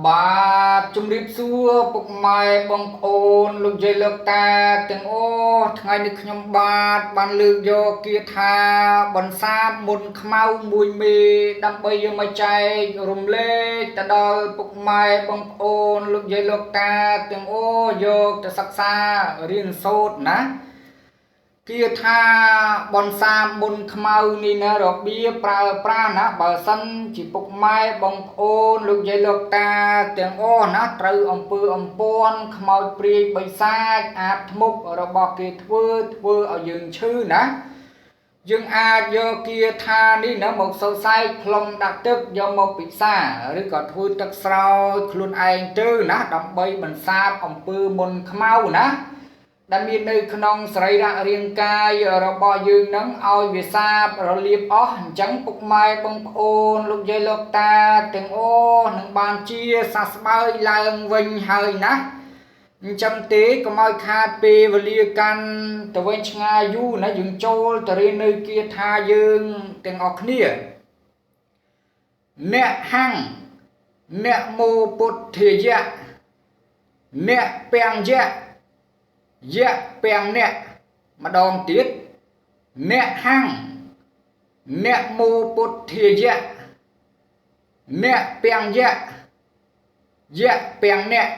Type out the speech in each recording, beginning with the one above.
បាទជំរាបសួរពុកម៉ែបងប្អូនលោកយាយលោកតាទាំងអស់ថ្ងៃនេះខ្ញុំបាទបានលើកយកគាថាបន្សាបមុនខ្មៅមួយមេដើម្បីយកមកចែករំលែកទៅដល់ពុកម៉ែបងប្អូនលោកយាយលោកតាទាំងអស់យកទៅសិក្សារៀនសូត្រណាគាថាបន្សាបមុនខ្មៅនេះណារបៀបប្រើប្រាស់ណាបើសិនជាពុកម៉ែបងប្អូនលោកយាយលោកតាទាំងអស់ណាត្រូវអំពើអំពាន់ខ្មោចព្រាយបិសាចអាបធ្មប់របស់គេធ្វើឲ្យយើងឈឺណាយើងអាចយកគាថានេះណាមកសរសៃផ្លុំដាក់ទឹកយកមកពិសាឬក៏ធ្វើទឹកស្រោចខ្លួនឯងទៅណាដើម្បីបន្សាបអំពើមុនខ្មៅណាដែលមាននៅក្នុងសរីរៈរាងកាយរបស់យើងនឹងឲ្យវាសាបរលាបអស់អញ្ចឹងពុកម៉ែបងប្អូនលោកយាយលោកតាទាំងអស់នឹងបានជាសះស្បើយឡើងវិញហើយណាអញ្ចឹងទេកុំឲ្យខាតពេលវេលាកាន់ទៅវិញឆ្ងាយយូរណាយើងចូលទៅរៀននៅគាថាយើងទាំងអស់គ្នាអ្នកហាំងអ្នកមោពុទ្ធាយៈអ្នកពាំងយៈយៈពាំងអ្នកម្ដងទៀតអ្នកហាំងអ្នកមោពុទ្ធាយៈអ្នកពាំងយៈយៈពាំងអ្នក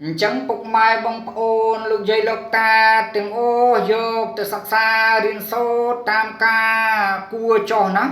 អញ្ចឹងពុកម៉ែបងប្អូនលោកយាយលោកតាទាំងអស់យកទៅសិក្សារៀនសូត្រតាមការគួរចុះណា